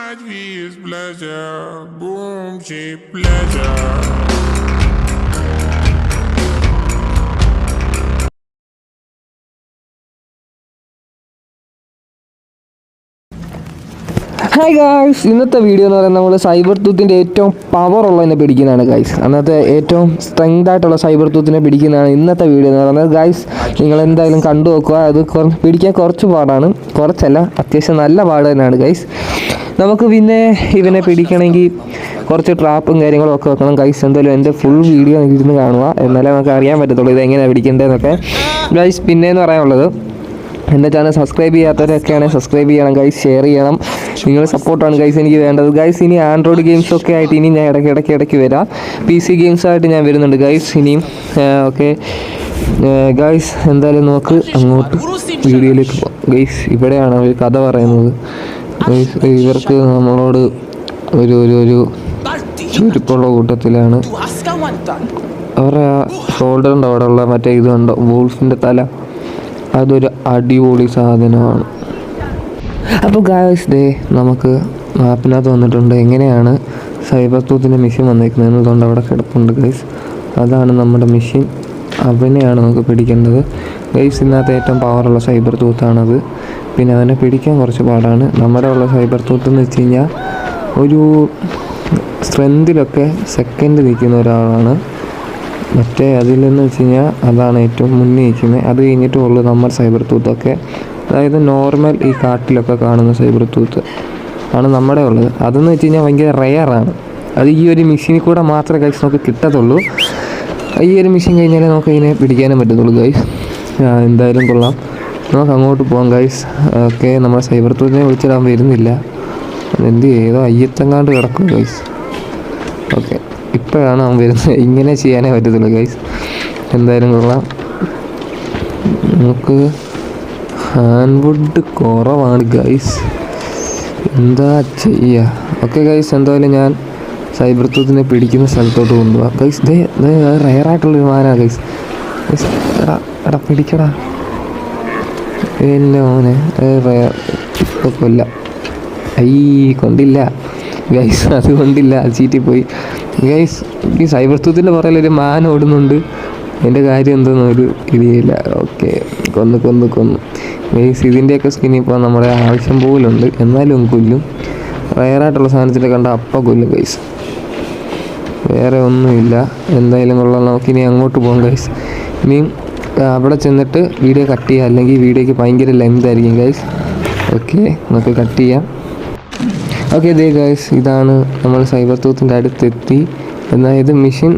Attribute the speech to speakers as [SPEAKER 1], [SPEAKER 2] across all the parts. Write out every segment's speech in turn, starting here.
[SPEAKER 1] might be his pleasure. Boom, cheap pleasure.
[SPEAKER 2] Hi guys, ഇന്നത്തെ video എന്ന് പറയുന്നത് നമ്മൾ സൈബർ ടൂത്തിൻ്റെ ഏറ്റവും പവറുള്ളതിനെ പിടിക്കുന്നതാണ് ഗായ്സ്. അന്നത്തെ ഏറ്റവും സ്ട്രെങ്ത് ആയിട്ടുള്ള സൈബർ ടൂത്തിനെ പിടിക്കുന്നതാണ് ഇന്നത്തെ വീഡിയോ എന്ന് പറയുന്നത്. ഗായ്സ്, നിങ്ങൾ എന്തായാലും കണ്ടു നോക്കുക. അത് പിടിക്കാൻ കുറച്ച് പാടാണ്, കുറച്ചല്ല, അത്യാവശ്യം നല്ല പാട് തന്നെയാണ് ഗായ്സ്. നമുക്ക് പിന്നെ ഇവനെ പിടിക്കണമെങ്കിൽ കുറച്ച് ട്രാപ്പും കാര്യങ്ങളും ഒക്കെ വെക്കണം ഗൈസ്. എന്തായാലും എൻ്റെ ഫുൾ വീഡിയോ ഇരുന്ന് കാണുക, എന്നാലേ നമുക്ക് അറിയാൻ പറ്റത്തുള്ളൂ ഇതെങ്ങനെയാണ് പിടിക്കേണ്ടതെന്നൊക്കെ ഗൈസ്. പിന്നെയെന്ന് പറയാനുള്ളത്, എൻ്റെ ചാനൽ സബ്സ്ക്രൈബ് ചെയ്യാത്തവരൊക്കെയാണെങ്കിൽ സബ്സ്ക്രൈബ് ചെയ്യണം ഗൈസ്, ഷെയർ ചെയ്യണം. നിങ്ങളുടെ സപ്പോർട്ടാണ് ഗൈസ് എനിക്ക് വേണ്ടത് ഗൈസ്. ഇനി ആൻഡ്രോയിഡ് ഗെയിംസൊക്കെ ആയിട്ട് ഇനി ഞാൻ ഇടയ്ക്ക് വരാം. PC ഗെയിംസായിട്ട് ഞാൻ വരുന്നുണ്ട് ഗൈസ് ഇനിയും. ഓക്കെ ഗൈസ്, എന്തായാലും നമുക്ക് അങ്ങോട്ട് വീഡിയോയിലേക്ക് പോകാം ഗൈസ്. ഇവിടെയാണ് അവർ കഥ പറയുന്നത് ഗൈസ്. ഇവർക്ക് നമ്മളോട് ഒരു ചുരുപ്പുള്ള കൂട്ടത്തിലാണ്. അവരുടെ ആ ഷോൾഡറിൻ്റെ അവിടെ ഉള്ള മറ്റേ ഇത് കണ്ടോ, വോൾഫിൻ്റെ തല, അതൊരു അടിപൊളി സാധനമാണ്. അപ്പോൾ ഗായ്സ്, നമുക്ക് മാപ്പിനകത്ത് വന്നിട്ടുണ്ട് എങ്ങനെയാണ് സൈബർ ടൂത്തിൻ്റെ മെഷീൻ വന്നിരിക്കുന്നത് എന്നതുകൊണ്ട് അവിടെ കിടപ്പുണ്ട് ഗൈസ്. അതാണ് നമ്മുടെ മെഷീൻ, അവനെയാണ് നമുക്ക് പിടിക്കേണ്ടത് ഗൈസ്. ഇതിനകത്ത് ഏറ്റവും പവറുള്ള സൈബർ ടൂത്താണത്. പിന്നെ അവനെ പിടിക്കാൻ കുറച്ച് പാടാണ്. നമ്മുടെ ഉള്ള സൈബർ ടൂത്ത് എന്ന് വെച്ച് കഴിഞ്ഞാൽ ഒരു സ്ട്രെങ്തിലൊക്കെ സെക്കൻഡ് നിൽക്കുന്ന ഒരാളാണ്. മറ്റേ അതിലെന്ന് വെച്ച് കഴിഞ്ഞാൽ അതാണ് ഏറ്റവും മുന്നിൽ നിൽക്കുന്നത്. അത് കഴിഞ്ഞിട്ട് ഉള്ളു നമ്മുടെ സൈബർ ടൂത്തൊക്കെ. അതായത് നോർമൽ ഈ കാട്ടിലൊക്കെ കാണുന്ന സൈബർ ടൂത്ത് ആണ് നമ്മുടെ ഉള്ളത്. അതെന്ന് വെച്ച് കഴിഞ്ഞാൽ ഭയങ്കര റെയറാണ്. അത് ഈ ഒരു മെഷീനിൽ കൂടെ മാത്രമേ ഗൈസ് നമുക്ക് കിട്ടത്തുള്ളൂ. ഈ ഒരു മെഷീൻ കഴിഞ്ഞാലേ നമുക്ക് ഇതിനെ പിടിക്കാനും പറ്റത്തുള്ളൂ ഗൈസ്. എന്തായാലും കൊള്ളാം, നമുക്ക് അങ്ങോട്ട് പോകാം ഗൈസ്. ഓക്കെ, നമ്മുടെ സൈബർ ടൂത്തിനെ വിളിച്ചിടാൻ വരുന്നില്ല. എന്ത് ഏതോ അയ്യത്തെങ്ങാണ്ട് കിടക്കും ഗൈസ്. ഓക്കെ, ഇപ്പോഴാണ് അവൻ വരുന്നത്. ഇങ്ങനെ ചെയ്യാനേ പറ്റത്തുള്ളൂ ഗൈസ്. എന്തായാലും കൊള്ളാം. നമുക്ക് ഹാൻഡ്വുഡ് കുറവാണ് ഗൈസ്, എന്താ ചെയ്യുക. ഓക്കെ ഗൈസ്, എന്തായാലും ഞാൻ സൈബർ ടൂത്തിനെ പിടിക്കുന്ന സ്ഥലത്തോട്ട് കൊണ്ടുപോകാം ഗൈസ്. റയറായിട്ടുള്ളൊരു മാനാണ് ഗൈസ്. എടാ പിടിക്കടാ എന്നെ മോനെ. ഇപ്പോൾ കൊല്ല കൊണ്ടില്ല ഗൈസ്, അത് കൊണ്ടില്ല, അത് ചീറ്റിപ്പോയി ഗൈസ്. ഈ സൈബർ ടൂത്തിൻ്റെ പുറകിലൊരു മാൻ ഓടുന്നുണ്ട്, എൻ്റെ കാര്യം എന്തെന്നും ഒരു ഇടിയില്ല. ഓക്കെ, കൊന്നു ഗൈസ്. ഇതിൻ്റെയൊക്കെ സ്കിന്നിൽ ഇപ്പോൾ നമ്മുടെ ആവശ്യം പോലുണ്ട്, എന്നാലും കൊല്ലും. റയറായിട്ടുള്ള സാധനത്തിൻ്റെ കണ്ട അപ്പം കൊല്ലും ഗൈസ്, വേറെ ഒന്നുമില്ല. എന്തായാലും കൊള്ളാം, നമുക്കിനി അങ്ങോട്ട് പോകാം ഗൈസ്. ഇനിയും അവിടെ ചെന്നിട്ട് വീഡിയോ കട്ട് ചെയ്യാം, അല്ലെങ്കിൽ വീഡിയോയ്ക്ക് ഭയങ്കര ലെങ്ത് ആയിരിക്കും ഗൈസ്. ഓക്കെ, നമുക്ക് കട്ട് ചെയ്യാം. ഓക്കെ ഗൈസ്, ഇതാണ് നമ്മൾ സൈബർ ടൂത്തിൻ്റെ അടുത്തെത്തി. എന്നാൽ ഇത് മെഷീൻ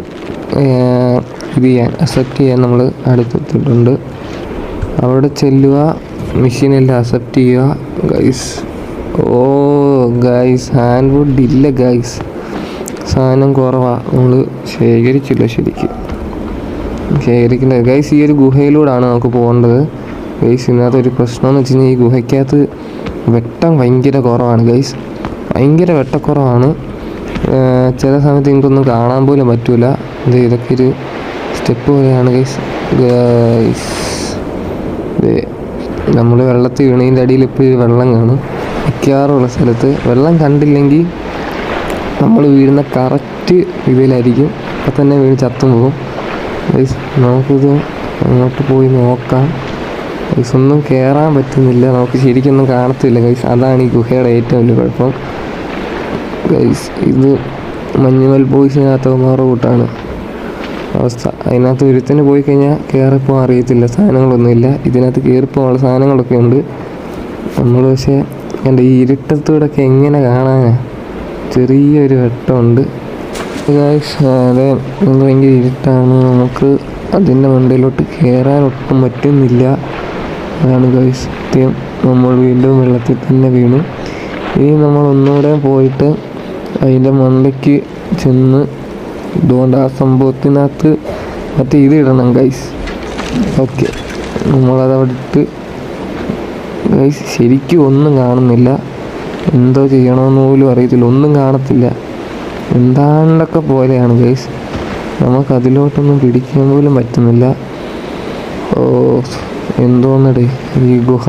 [SPEAKER 2] ഇത് ചെയ്യാൻ അക്സെപ്റ്റ് ചെയ്യാൻ നമ്മൾ അടുത്തെത്തിയിട്ടുണ്ട്. അവിടെ ചെല്ലുക, മെഷീനെല്ലാം അക്സെപ്റ്റ് ചെയ്യുക ഗൈസ്. ഓ ഗൈസ്, ഹാൻഡ്വുഡ് ഇല്ല ഗൈസ്, സാധനം കുറവാണ്. നമ്മൾ ശേഖരിച്ചില്ല, ശേഖരിക്കില്ല ഗൈസ്. ഈ ഒരു ഗുഹയിലൂടെയാണ് നമുക്ക് പോകേണ്ടത് ഗൈസ്. ഇതിനകത്ത് ഒരു പ്രശ്നമെന്ന് വെച്ച് കഴിഞ്ഞാൽ ഈ ഗുഹയ്ക്കകത്ത് വെട്ടം ഭയങ്കര കുറവാണ് ഗൈസ്, ഭയങ്കര വെട്ടക്കുറവാണ്. ചില സമയത്ത് എനിക്കൊന്നും കാണാൻ പോലും പറ്റൂല. ഇതൊക്കെ ഒരു സ്റ്റെപ്പ് പോലെയാണ് ഗൈസ്. നമ്മൾ വെള്ളത്തിൽ വീണതിൻ്റെ അടിയിൽ ഇപ്പോൾ വെള്ളം കാണും. മിക്കവാറുള്ള സ്ഥലത്ത് വെള്ളം കണ്ടില്ലെങ്കിൽ നമ്മൾ വീഴുന്ന കറക്റ്റ് ഇതിലായിരിക്കും, അപ്പം തന്നെ വീണ് ചത്തും പോകും ഗൈസ്. നമുക്കിത് അങ്ങോട്ട് പോയി നോക്കാം ഗൈസ്. ഒന്നും കയറാൻ പറ്റുന്നില്ല, നമുക്ക് ശരിക്കൊന്നും കാണത്തില്ല ഗൈസ്. അതാണ് ഈ ഗുഹയുടെ ഏറ്റവും വലിയ കുഴപ്പം ഗൈസ്. ഇത് മഞ്ഞുമൽ ബോയ്സിനകത്ത് മാറ കൂട്ടാണ് അവസ്ഥ. അതിനകത്ത് ഒരുത്തിന് പോയി കഴിഞ്ഞാൽ കയറിപ്പോകാൻ അറിയത്തില്ല, സാധനങ്ങളൊന്നുമില്ല. ഇതിനകത്ത് കയറിപ്പോകാനുള്ള സാധനങ്ങളൊക്കെ ഉണ്ട്. നമ്മൾ പക്ഷേ എൻ്റെ ഈ ഇരുട്ടത്തൂടൊക്കെ എങ്ങനെ കാണാനാ, ചെറിയൊരു വെട്ടമുണ്ട് ഗൈസ്. അതെ, ഭയങ്കര ഇരുട്ടാണ്, നമുക്ക് അതിൻ്റെ മണ്ടയിലോട്ട് കയറാൻ ഒട്ടും പറ്റുന്നില്ല. അതാണ് ഗൈസ് സത്യം. നമ്മൾ വീണ്ടും വെള്ളത്തിൽ തന്നെ വീണു. ഇനി നമ്മൾ ഒന്നുകൂടെ പോയിട്ട് അതിൻ്റെ മണ്ടയ്ക്ക് ചെന്ന് ഇതുകൊണ്ട് ആ സംഭവത്തിനകത്ത് മറ്റേ ഇത് ഇടണം ഗൈസ്. ഓക്കെ, നമ്മളതവിടെ ഇട്ട് ഗൈസ്. ശരിക്കും ഒന്നും കാണുന്നില്ല, എന്തോ ചെയ്യണമെന്ന് പോലും അറിയത്തില്ല, ഒന്നും കാണത്തില്ല, എന്താണ്ടൊക്കെ പോലെയാണ് ഗൈസ്. നമുക്കതിലോട്ടൊന്നും പിടിക്കാൻ പോലും പറ്റുന്നില്ല. ഓ എന്തോന്നടേ, ഈ ഗുഹ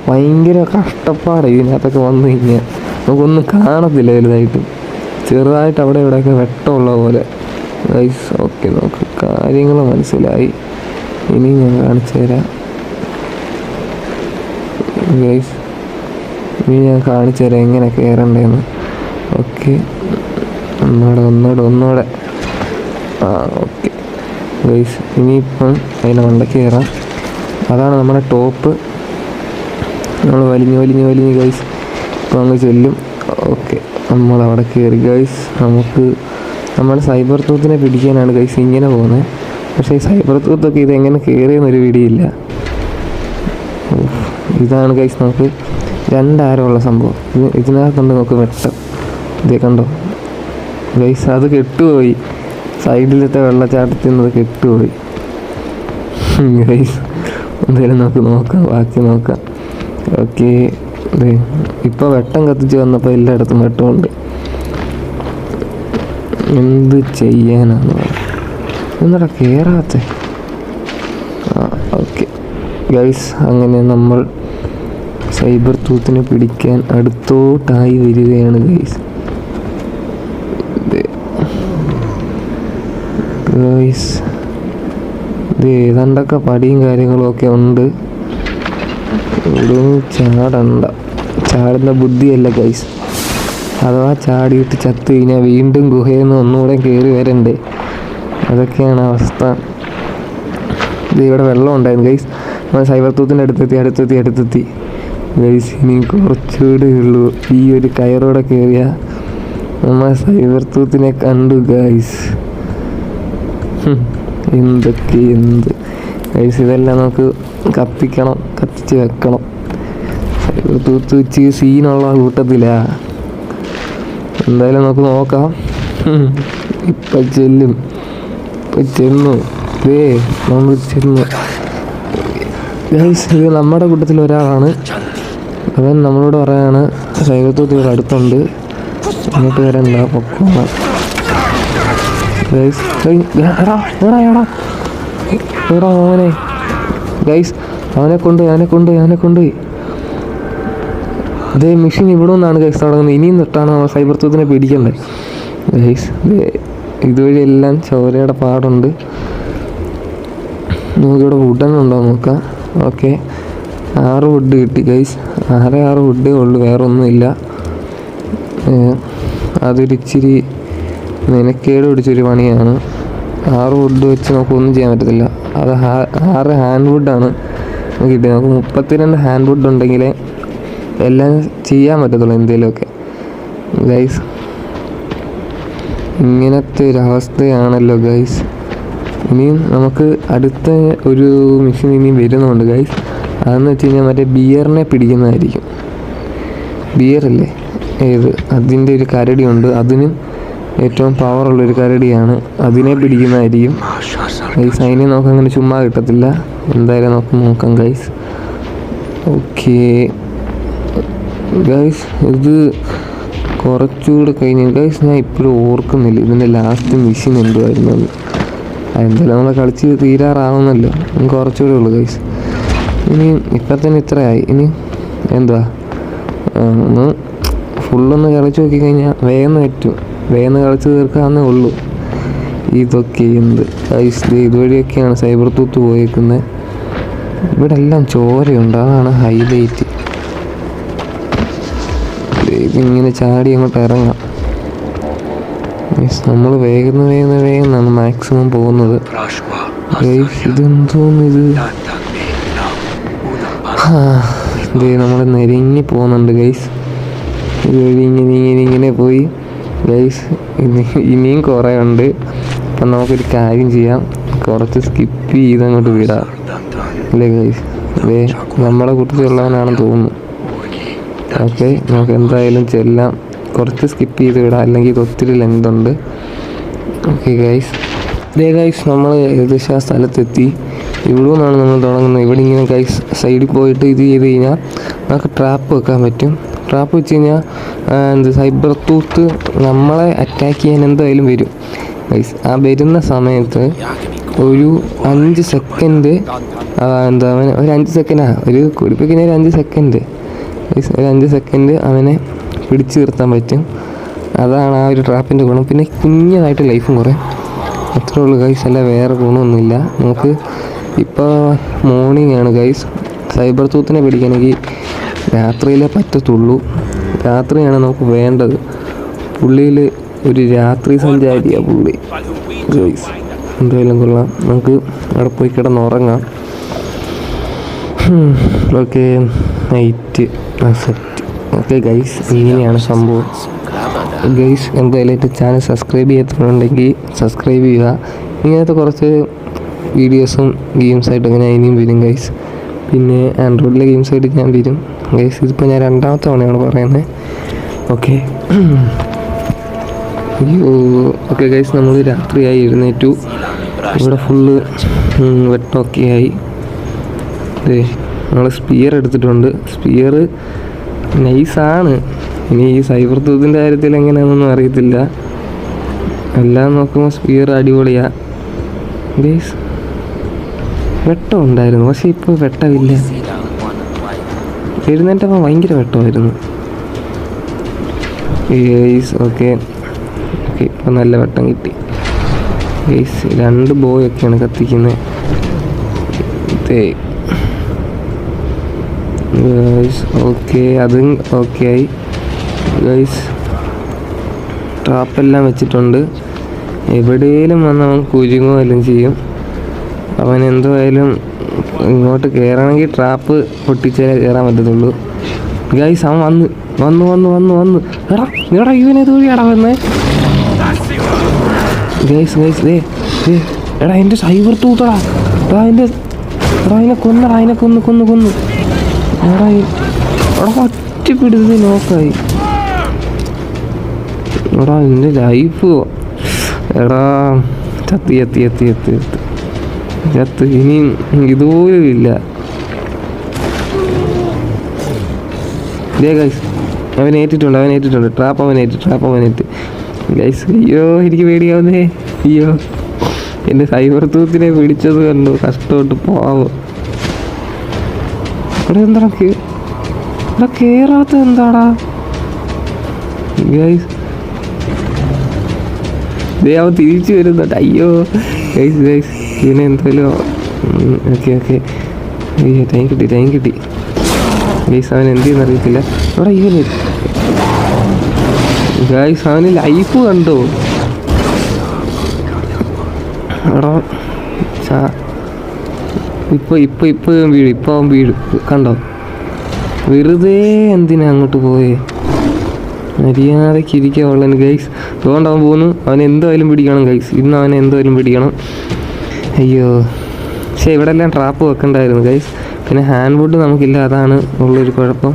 [SPEAKER 2] ഭയങ്കര കഷ്ടപ്പാടാണ് ഇതിനകത്തൊക്കെ വന്നു കഴിഞ്ഞാൽ. നമുക്കൊന്നും കാണത്തില്ല വലുതായിട്ട്, ചെറുതായിട്ട് അവിടെ ഇവിടെയൊക്കെ വെട്ടമുള്ള പോലെ ഗൈസ്. ഓക്കെ, നമുക്ക് കാര്യങ്ങൾ മനസ്സിലായി. ഇനി ഞാൻ കാണിച്ചു തരാം ഗൈസ്, ഇനി ഞാൻ കാണിച്ചു തരാം എങ്ങനെ കയറണ്ടേന്ന്. ഓക്കെ, ഒന്നൂടെ ആ ഓക്കെ ഗൈസ്. ഇനിയിപ്പം അതിനെ മണ്ടയ്ക്ക് കയറാം. അതാണ് നമ്മുടെ ടോപ്പ്. നമ്മൾ വലിഞ്ഞ് ഗൈസ് ഇപ്പം അങ്ങ് ചെല്ലും. ഓക്കെ, നമ്മളവിടെ കയറി ഗൈസ്. നമ്മൾ സൈബർ തൂത്തിനെ പിടിക്കാനാണ് ഗൈസ് ഇങ്ങനെ പോകുന്നത്. പക്ഷേ ഈ സൈബർ തൂത്തൊക്കെ ഇതെങ്ങനെ കയറിയെന്നൊരു പിടിയില്ല. ഇതാണ് ഗൈസ് നമുക്ക് 2 ആരമുള്ള സംഭവം. ഇതിനകത്തുണ്ട് നമുക്ക് വെട്ടം. ഇതേ കണ്ടോ ഗൈസ്, അത് കെട്ടുപോയി. സൈഡിലത്തെ വെള്ളച്ചാട്ടത്തിൽ നിന്ന് കെട്ടുപോയി ഗൈസ്. എന്തായാലും നമുക്ക് നോക്കാം, ബാക്കി നോക്കാം. ഓക്കെ, ഇപ്പോൾ വെട്ടം കത്തിച്ച് വന്നപ്പോൾ എല്ലായിടത്തും വെട്ടമുണ്ട്. എന്ത് ചെയ്യാനാണ് എന്നിട്ടാ കയറാത്ത. ഓക്കെ ഗൈസ്, അങ്ങനെ നമ്മൾ സൈബർ തൂത്തിനെ പിടിക്കാൻ അടുത്തോട്ടായി വരികയാണ് ഗൈസ്. ഗൈസ് ഇത് ഏതാണ്ടൊക്കെ പടിയും കാര്യങ്ങളും ഒക്കെ ഉണ്ട്. ഇവിടെ ചാടുന്ന ബുദ്ധിയല്ല ഗൈസ്. അഥവാ ചാടിയിട്ട് ചത്തു കഴിഞ്ഞാൽ വീണ്ടും ഗുഹയിൽ നിന്ന് ഒന്നുകൂടെ കയറി വരണ്ടേ, അതൊക്കെയാണ് അവസ്ഥ. ഇത് ഇവിടെ വെള്ളം ഉണ്ടായിരുന്നു ഗൈസ്. നമ്മൾ സൈബർ തൂത്തിൻ്റെ അടുത്തെത്തി ഗൈസ്. ഇനി കുറച്ചുകൂടെ ഉള്ളൂ. ഈ ഒരു കയറോടെ കയറിയാൽ നമ്മൾ സൈബർ തൂത്തിനെ കണ്ടു ഗൈസ്. എന്ത് ഗൈസ്, ഇതെല്ലാം നമുക്ക് കത്തിച്ച് വെക്കണം. സൈബർ തൂത്ത് വെച്ച് സീനുള്ള കൂട്ടത്തിലാ. എന്തായാലും നമുക്ക് നോക്കാം. ഇപ്പം ചെന്നു നമ്മൾ ചെന്നു ഗൈസ്. ഇത് നമ്മുടെ കൂട്ടത്തിൽ ഒരാളാണ്. അവൻ നമ്മളോട് പറയാണ് സൈബർ തൂത്ത് ഇവിടെ അടുത്തുണ്ട്, അങ്ങോട്ട് വരണ്ട, പൊക്കോളാം ഗൈസ്. എടാ മോനെ ഗൈസ്, അവനെ കൊണ്ടുപോയി. അതേ മെഷീൻ ഇവിടെ നിന്നാണ് ഗൈസ് തുടങ്ങുന്നത്. ഇനിയും തൊട്ടാണ് സൈബർ തൂത്തിനെ പിടിക്കേണ്ടത് ഗൈസ്. ഇതുവഴി എല്ലാം ചോരയുടെ പാടുണ്ട്. നമുക്കിവിടെ വുഡനുണ്ടോ നോക്കാം. ഓക്കെ, 6 വുഡ് കിട്ടി ഗൈസ്. 6 വുഡേ ഉള്ളൂ, വേറെ ഒന്നുമില്ല. അതൊരിച്ചിരി മെനക്കേട് പിടിച്ചൊരു പണിയാണ്. 6 വുഡ് വെച്ച് നമുക്കൊന്നും ചെയ്യാൻ പറ്റത്തില്ല. അത് 6 ഹാൻഡ് വുഡാണ് കിട്ടിയത്. നമുക്ക് 32 ഹാൻഡ് വുഡ് ഉണ്ടെങ്കിലേ എല്ലാം ചെയ്യാൻ പറ്റത്തുള്ളൂ എന്തെങ്കിലുമൊക്കെ ഗൈസ്. ഇങ്ങനത്തെ ഒരു അവസ്ഥയാണല്ലോ ഗൈസ്. ഇനിയും നമുക്ക് അടുത്ത ഒരു മെഷീൻ ഇനിയും വരുന്നുണ്ട് ഗൈസ്. അതെന്ന് വെച്ച് കഴിഞ്ഞാൽ മറ്റേ ബിയറിനെ പിടിക്കുന്നതായിരിക്കും. ബിയറല്ലേ അതിൻ്റെ ഒരു കരടിയുണ്ട്. അതിനും ഏറ്റവും പവറുള്ളൊരു കരടിയാണ്. അതിനെ പിടിക്കുന്നതായിരിക്കും ഗൈസ്. അതിനെ നമുക്ക് അങ്ങനെ ചുമ്മാ കിട്ടത്തില്ല. എന്തായാലും നമുക്ക് നോക്കാം ഗൈസ്. ഓക്കെ ഗൈസ്, ഇത് കുറച്ചുകൂടെ കഴിഞ്ഞ് ഗൈസ്, ഞാൻ ഇപ്പോഴും ഓർക്കുന്നില്ല ഇതിൻ്റെ ലാസ്റ്റ് മെഷീൻ എന്തുമായിരുന്നു. എന്തായാലും നമ്മൾ കളിച്ച് തീരാറാവുന്നല്ലോ. കുറച്ചുകൂടെ ഉള്ളു ഗൈസ്. ഇനി ഇപ്പം തന്നെ ഇത്രയായി. ഇനി എന്താ ഒന്ന് ഫുള്ളൊന്ന് കളിച്ച് നോക്കിക്കഴിഞ്ഞാൽ വേഗം കളിച്ച് തീർക്കാവുന്നേ ഉള്ളൂ. ഇതൊക്കെ എന്ത് ഗൈസ്, ഇതുവഴിയൊക്കെയാണ് സൈബർ തൂത്ത് പോയേക്കുന്നത്. ഇവിടെ എല്ലാം ചോരയുണ്ട്, അതാണ് ഹൈലൈറ്റ്. ഇതിങ്ങനെ ചാടി അങ്ങോട്ട് ഇറങ്ങാം. നമ്മൾ വേഗം മാക്സിമം പോകുന്നത് ഗൈസ്. ഇതെന്തോന്നിത്, നമ്മൾ നെരുങ്ങി പോകുന്നുണ്ട് ഗൈസ്. ഇതുവഴി ഇങ്ങനെ പോയി ഗൈസ്. ഇനിയും കുറേ ഉണ്ട്. അപ്പം നമുക്കൊരു കാര്യം ചെയ്യാം, കുറച്ച് സ്കിപ്പ് ചെയ്തങ്ങോട്ട് വിടാം അല്ലേ ഗൈസ്. നമ്മളെ കൂട്ടത്തിലുള്ളവനാണെന്ന് തോന്നുന്നു. ഓക്കെ, നമുക്ക് എന്തായാലും ചെല്ലാം. കുറച്ച് സ്കിപ്പ് ചെയ്ത് വിടാം, അല്ലെങ്കിൽ ഇത് ഒത്തിരി ലെങ്ത് ഉണ്ട്. ഓക്കെ ഗൈസ്, ഗൈസ് നമ്മൾ ഏകദേശം ആ സ്ഥലത്തെത്തി. ഇവിടെ നിന്നാണ് നമ്മൾ തുടങ്ങുന്നത്. ഇവിടെ ഇങ്ങനെ ഗൈസ് സൈഡിൽ പോയിട്ട് ഇത് ചെയ്ത് കഴിഞ്ഞാൽ നമുക്ക് ട്രാപ്പ് വെക്കാൻ പറ്റും. ട്രാപ്പ് വെച്ച് കഴിഞ്ഞാൽ സൈബർ തൂത്ത് നമ്മളെ അറ്റാക്ക് ചെയ്യാൻ എന്തായാലും വരും ഗൈസ്. ആ വരുന്ന സമയത്ത് ഒരു 5 സെക്കൻഡ് ഒരു 5 സെക്കൻഡ് ഒരു കുടിപ്പിക്കുന്ന ഒരു 5 സെക്കൻഡ് ഗൈസ്. ഒരു 5 സെക്കൻഡ് അവനെ പിടിച്ചു നിർത്താൻ പറ്റും. അതാണ് ആ ഒരു ട്രാപ്പിൻ്റെ ഗുണം. പിന്നെ കുഞ്ഞതായിട്ട് ലൈഫും കുറേ, അത്രേ ഉള്ളൂ ഗൈസ്. അല്ല വേറെ ഗുണമൊന്നുമില്ല. നമുക്ക് ഇപ്പോൾ മോർണിംഗ് ആണ് ഗൈസ്. സൈബർ തൂത്തിനെ പിടിക്കണമെങ്കിൽ രാത്രിയിലേ പറ്റത്തുള്ളൂ. രാത്രിയാണ് നമുക്ക് വേണ്ടത്. പുള്ളിയിൽ ഒരു രാത്രി സഞ്ചാരിയാണ് പുള്ളി ഗൈസ്. എന്തായാലും കൊള്ളാം, നമുക്ക് അവിടെ പോയി കിടന്നുറങ്ങാം. Okay, night set. Okay guys, ഇങ്ങനെയാണ് സംഭവം ഗൈസ്. എന്തായാലും എൻ്റെ ചാനൽ സബ്സ്ക്രൈബ് ചെയ്യാത്തതുണ്ടെങ്കിൽ സബ്സ്ക്രൈബ് ചെയ്യുക. ഇങ്ങനത്തെ കുറച്ച് വീഡിയോസും ഗെയിംസായിട്ട് ഇങ്ങനെ ഇനിയും വരും ഗൈസ്. പിന്നെ ആൻഡ്രോയിഡിലെ ഗെയിംസായിട്ട് ഞാൻ വരും ഗൈസ്. ഇതിപ്പോൾ ഞാൻ 2ാമത്തെ തവണയാണ് പറയുന്നത്. ഓക്കെ ഓക്കെ ഗൈസ്, നമ്മൾ രാത്രിയായി എഴുന്നേറ്റു. ഇവിടെ ഫുള്ള് വെട്ടമൊക്കെ ആയി. നമ്മൾ സ്പിയർ എടുത്തിട്ടുണ്ട്. സ്പിയർ നൈസാണ്. ഇനി ഈ സൈബർ തൂത്തിൻ്റെ കാര്യത്തിൽ എങ്ങനെയാണെന്നൊന്നും അറിയത്തില്ല. എല്ലാം നോക്കുമ്പോൾ സ്പിയർ അടിപൊളിയാണ് ഗൈസ്. വെട്ടം ഉണ്ടായിരുന്നു, പക്ഷേ ഇപ്പോൾ വെട്ടമില്ല. എഴുന്നേറ്റപ്പോൾ ഭയങ്കര വെട്ടമായിരുന്നു ഗൈസ്. ഓക്കെ ഓക്കെ, ഇപ്പോൾ നല്ല വെട്ടം കിട്ടി ഗൈസ്. 2 ബോയൊക്കെയാണ് കത്തിക്കുന്നത് ഗൈസ്. ഓക്കെ, അതും ഓക്കെ ആയി ഗൈസ്. ട്രാപ്പെല്ലാം വെച്ചിട്ടുണ്ട്. എവിടെയെങ്കിലും വന്ന് അവൻ കുരുങ്ങോ എല്ലാം ചെയ്യും. അവൻ എന്തായാലും ഇങ്ങോട്ട് കയറണമെങ്കിൽ ട്രാപ്പ് പൊട്ടിച്ചാലേ കയറാൻ പറ്റത്തുള്ളൂ ഗൈസ്. അവൻ വന്ന് വന്ന് വന്ന് വന്ന് വന്ന് എടാ എടാ ഇവനെ തൂഴിയാടാ വന്നേ ഗൈസ്. ഗൈസ് എടാ എൻ്റെ സൈബർ തൂത്തടാ. എടാ അതിനെ കൊന്നടാ, അതിനെ കൊന്ന് കൊന്ന് കൊന്ന് എടാ ഒറ്റ പിടുത്തത് നോക്കായി. എടാ എൻ്റെ ലൈഫ് എടാ ചത്ത് ചത്ത് ചത്ത് ചത്ത് ചത്ത് ചത്ത്. ഇനിയും ഇതുപോലും ഇല്ല ഗൈസ്. അവൻ ഏറ്റിട്ടുണ്ട്. Trap അവനേറ്റ് guys. അയ്യോ എനിക്ക് പേടിയാവുന്നേ. അയ്യോ എൻ്റെ സൈബർ തൂത്തിനെ പിടിച്ചത് കണ്ടു, കഷ്ടപ്പെട്ട് പോവാമോ. ഇവിടെ എന്താടാ ഇവിടെ കേറാത്ത എന്താടാ ഗൈസ്. അവൻ തിരിച്ചു വരുന്നുണ്ട്. അയ്യോ ഗൈസ് ഗൈസ്, ഇവനെ എന്തായാലും ഓക്കെ ഓക്കെ. അയ്യോ ടൈം കിട്ടി ഗൈസ്. അവൻ എന്തെന്ന് അറിയത്തില്ല. ഇവിടെ ഇവന് ഗൈസ് അവന് ലൈഫ് കണ്ടോ. എടാ ഇപ്പം അവൻ വീഴും കണ്ടോ. വെറുതെ എന്തിനാ അങ്ങോട്ട് പോയേ. മര്യാദയ്ക്ക് ഇരിക്കാൻ ഉള്ളു ഗൈസ്. അതുകൊണ്ട് അവൻ പോകുന്നു. അവൻ എന്തായാലും പിടിക്കണം ഗൈസ്. ഇന്ന് അവനെ എന്തായാലും പിടിക്കണം. അയ്യോ പക്ഷേ ഇവിടെ എല്ലാം ട്രാപ്പ് വെക്കണ്ടായിരുന്നു ഗൈസ്. പിന്നെ ഹാൻഡ് വുഡ് നമുക്കില്ല, അതാണ് ഉള്ളൊരു കുഴപ്പം.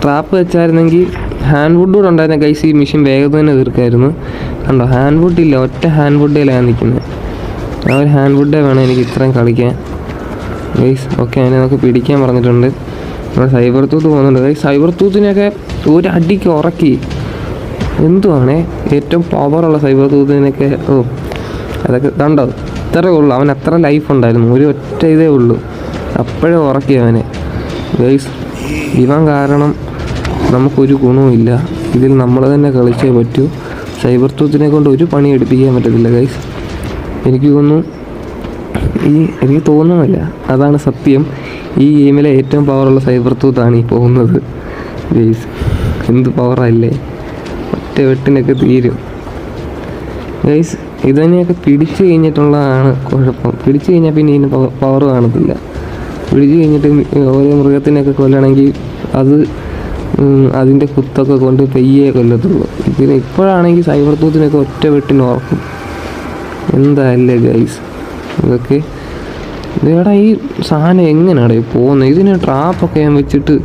[SPEAKER 2] ട്രാപ്പ് വെച്ചായിരുന്നെങ്കിൽ ഹാൻഡ് വുഡ് കൂടെ ഉണ്ടായിരുന്ന ഗൈസ് ഈ മെഷീൻ വേഗം തന്നെ തീർക്കായിരുന്നു. കണ്ടോ ഹാൻഡ് വുഡ് ഇല്ല, ഒറ്റ ഹാൻഡ് വുഡിലാണ് നിൽക്കുന്നത്. ആ ഒരു ഹാൻഡ് വുഡേ വേണം എനിക്ക് ഇത്രയും കളിക്കാൻ ഗൈസ്. ഓക്കെ, അതിനെ നമുക്ക് പിടിക്കാൻ പറഞ്ഞിട്ടുണ്ട്. നമ്മൾ സൈബർ തൂത്ത് പോകുന്നുണ്ട് ഗൈസ്. സൈബർ തൂത്തിനെയൊക്കെ ഒരു അടിക്ക് ഉറക്കി. എന്തുവാണേ ഏറ്റവും പവറുള്ള സൈബർ തൂത്തിനൊക്കെ. അതൊക്കെ കണ്ടോ, ഇത്രേ ഉള്ളൂ. അവൻ അത്ര ലൈഫ് ഉണ്ടായിരുന്നു, ഒരു ഒറ്റ ഇതേ ഉള്ളൂ. അപ്പോഴേ ഉറക്കി അവനെ ഗൈസ്. ഇവൻ കാരണം നമുക്കൊരു ഗുണവുമില്ല. ഇതിൽ നമ്മൾ തന്നെ കളിച്ചേ പറ്റൂ. സൈബർ തൂത്തിനെ കൊണ്ട് ഒരു പണി എടുപ്പിക്കാൻ പറ്റത്തില്ല ഗൈസ്. എനിക്ക് തോന്നുന്നില്ല, അതാണ് സത്യം. ഈ ഗെയിമിലെ ഏറ്റവും പവറുള്ള സൈബർ തൂത്താണ് ഈ പോകുന്നത് ഗൈസ്. എന്ത് പവറല്ലേ, ഒറ്റ വെട്ടിനൊക്കെ തീരും ഗൈസ്. ഇതിനെയൊക്കെ പിടിച്ചു കഴിഞ്ഞിട്ടുള്ളതാണ് കുഴപ്പം. പിടിച്ചു കഴിഞ്ഞാൽ പിന്നെ ഇതിന് പവർ കാണത്തില്ല. പിടിച്ചു കഴിഞ്ഞിട്ട് ഓരോ മൃഗത്തിനെയൊക്കെ കൊല്ലണമെങ്കിൽ അത് അതിൻ്റെ കുത്തൊക്കെ കൊണ്ട് പെയ്യേ കൊല്ലത്തുള്ളൂ. പിന്നെ ഇപ്പോഴാണെങ്കിൽ സൈബർ തൂത്തിനൊക്കെ ഒറ്റ വെട്ടിന് ഓർക്കും. എന്താല്ലേ ഗൈസ് ഇതൊക്കെ. ഇതേടാ ഈ സാധനം എങ്ങനെയാടേ പോകുന്നത്. ഇതിന് ട്രാപ്പൊക്കെ ഞാൻ വെച്ചിട്ട്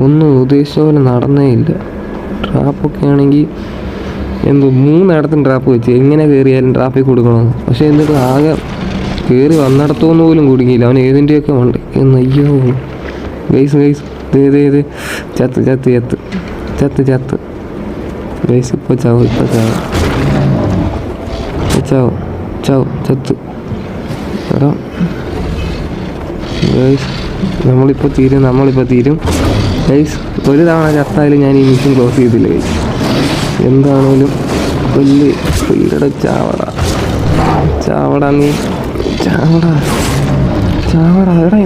[SPEAKER 2] ഒന്നും ഉദ്ദേശിച്ച പോലെ നടന്നേ ഇല്ല. ട്രാപ്പൊക്കെ ആണെങ്കിൽ എന്തോ 3 ഇടത്തും ട്രാപ്പ് വെച്ച് എങ്ങനെ കയറിയാലും ട്രാപ്പിൽ കൊടുക്കണമെന്ന്. പക്ഷേ എന്നിട്ട് ആകെ കയറി വന്നിടത്തോന്ന് പോലും കുടുങ്ങിയില്ല. അവൻ ഏതിൻ്റെയൊക്കെ ഉണ്ട് എന്ന്. അയ്യോ ഗൈസ് ഗൈസ് ഇതേ ചത്ത് ചത്ത് ചത്ത് ചത്ത് ചത്ത് ഗൈസ്. ഇപ്പോൾ ചാവും ചത്ത് എടാ ഗൈസ്. നമ്മളിപ്പോൾ തീരും ഗൈസ്. ഒരു തവണ ചത്തായാലും ഞാൻ ഈ മിഷൻ ക്ലോസ് ചെയ്തില്ല ഗൈസ്. എന്താണേലും വലിയ സ്പീഡയുടെ ചാവട നീ ചാവട എടാ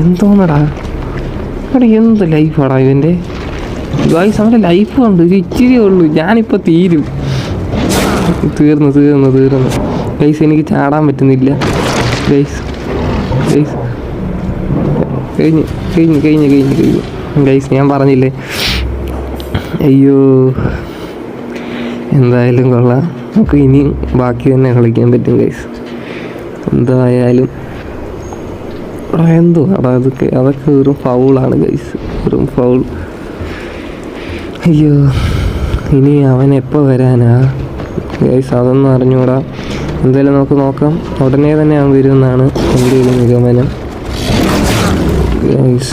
[SPEAKER 2] എന്തോന്നടാ എടാ എന്ത് ലൈഫാടാ ഇവൻ്റെ ഗൈസ്. അവൻ്റെ ലൈഫ് ഉണ്ട് ഒരു ഇച്ചിരിയേ ഉള്ളൂ. ഞാനിപ്പോൾ തീരും. തീർന്നു ഗൈസ്. എനിക്ക് ചാടാൻ പറ്റുന്നില്ല ഗൈസ്. കഴിഞ്ഞു ഗൈസ്. ഞാൻ പറഞ്ഞില്ലേ അയ്യോ. എന്തായാലും കൊള്ളാം. നമുക്ക് ഇനിയും ബാക്കി തന്നെ കളിക്കാൻ പറ്റും ഗൈസ്. എന്തായാലും എന്തോ അതൊക്കെ വെറും ഫൗളാണ് ഗൈസ്. വെറും ഫൗൾ. അയ്യോ ഇനി അവൻ എപ്പോൾ വരാനാ ഗൈസ്? അതൊന്നും അറിഞ്ഞൂടാ. എന്തായാലും നമുക്ക് നോക്കാം. ഉടനെ തന്നെ അവൻ വരുമെന്നാണ് എൻ്റെ ഒരു നിഗമനം ഗൈസ്.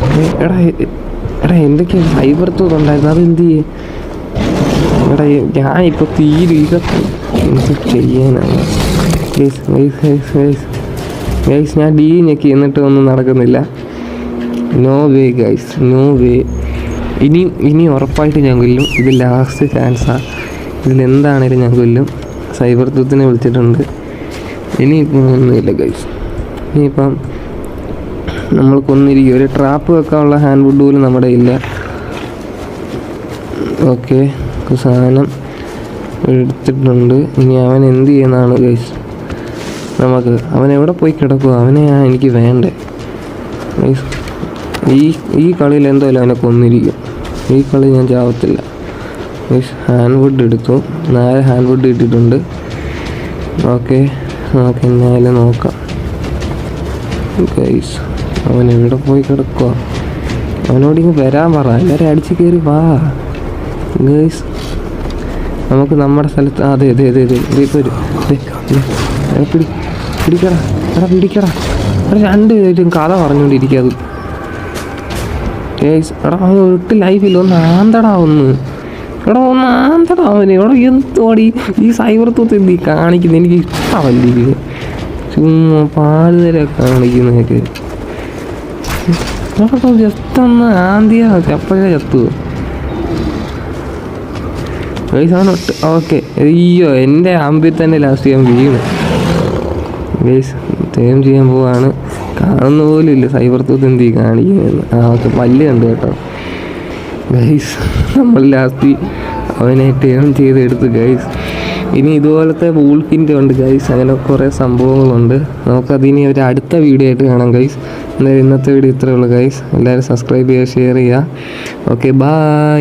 [SPEAKER 2] അവൻ എടാ എന്തൊക്കെയാണ് സൈബർ തൂത്ത് ഉണ്ടായിരുന്നു, അതെന്ത് ചെയ്യേ? എടാ ഞാനിപ്പോൾ തീരും. ഇതൊക്കെ എന്ത് ചെയ്യാനാണ് ഗൈസ്. ഞാൻ ഡി ഞെക്കി എന്നിട്ട് ഒന്നും നടക്കുന്നില്ല. No way guys, no way. ഇനി ഉറപ്പായിട്ട് ഞാൻ കൊല്ലും. ഇത് ലാസ്റ്റ് ചാൻസാണ്. ഇതിലെന്താണേലും ഞാൻ കൊല്ലും. സൈബർ തൂത്തിനെ വിളിച്ചിട്ടുണ്ട്. ഇനിയിപ്പം ഒന്നുമില്ല ഗൈസ്. ഇനിയിപ്പം നമ്മൾ കൊന്നിരിക്കും. ഒരു ട്രാപ്പ് വെക്കാനുള്ള ഹാൻഡ് വുഡ് പോലും നമ്മുടെ ഇല്ല. ഓക്കെ സാധനം എടുത്തിട്ടുണ്ട്. ഇനി അവൻ എന്ത് ചെയ്യുന്നതാണ് ഗൈസ്? നമുക്ക് അവൻ എവിടെ പോയി കിടക്കുക? അവനെയാണ് എനിക്ക് വേണ്ടേ ഗൈസ്. ഈ കളിയിൽ എന്തായാലും അവനെ കൊന്നിരിക്കും. ഈ കളി ഞാൻ ചാവത്തില്ല ഗൈസ്. ഹാൻഡ് വുഡ് എടുത്തു. 4 ഹാൻഡ് വുഡ് ഇട്ടിട്ടുണ്ട്. ഓക്കെ നമുക്ക് എന്നാലും നോക്കാം ഗൈസ്. അവൻ എവിടെ പോയി കിടക്കുക? അവനോട് ഇങ്ങ് വരാൻ പറ. എല്ലാവരും അടിച്ച് കയറി വാ ഗൈസ്. നമുക്ക് നമ്മുടെ സ്ഥലത്ത് അതെ ഇപ്പോൾ പിടിക്കടാ. 2 പേരും കഥ പറഞ്ഞുകൊണ്ടിരിക്കുക. അത് ഗൈസ് എടാ അവൻ 8 ലൈഫില്ല. ഒന്ന് ആന്തടാ അവന്. എവിടെ എന്തോടി ഈ സൈബർ തൂത്ത് എന്ത് കാണിക്കുന്നത്? എനിക്ക് ഇഷ്ടമല്ല. ചുമ്മാ പാടുതരെ കാണിക്കുന്നതൊക്കെ. ജസ്റ്റ് ഒന്ന് ആന്തിയാ അപ്പോഴേ ചത്തു ഗൈസ്. അവനൊട്ട് ഓക്കെ. അയ്യോ എൻ്റെ അമ്പിൽ തന്നെ ലാസ്റ്റ് ഞാൻ വീണ് ഗൈസ്. ടേം ചെയ്യാൻ പോവാണ്. കാണുന്ന പോലും ഇല്ല സൈബർ തൂത്ത് എന്ത് കാണിക്കുന്നതെന്ന്. ഓക്കെ പല്ല് കണ്ടു കേട്ടോ ഗൈസ്. നമ്മൾ ലാസ്റ്റ് അവനെ ടേം ചെയ്തെടുത്ത് ഗൈസ്. ഇനി ഇതുപോലത്തെ വൂൾഫിൻ്റെ ഉണ്ട് ഗൈസ്. അങ്ങനെ കുറേ സംഭവങ്ങളുണ്ട്. നമുക്കതിനി ഒരു അടുത്ത വീഡിയോ ആയിട്ട് കാണാം ഗൈസ്. എന്തായാലും ഇന്നത്തെ വീഡിയോ ഇത്രയേ ഉള്ളൂ ഗൈസ്. എല്ലാവരും സബ്സ്ക്രൈബ് ചെയ്യുക, ഷെയർ ചെയ്യുക. Okay bye.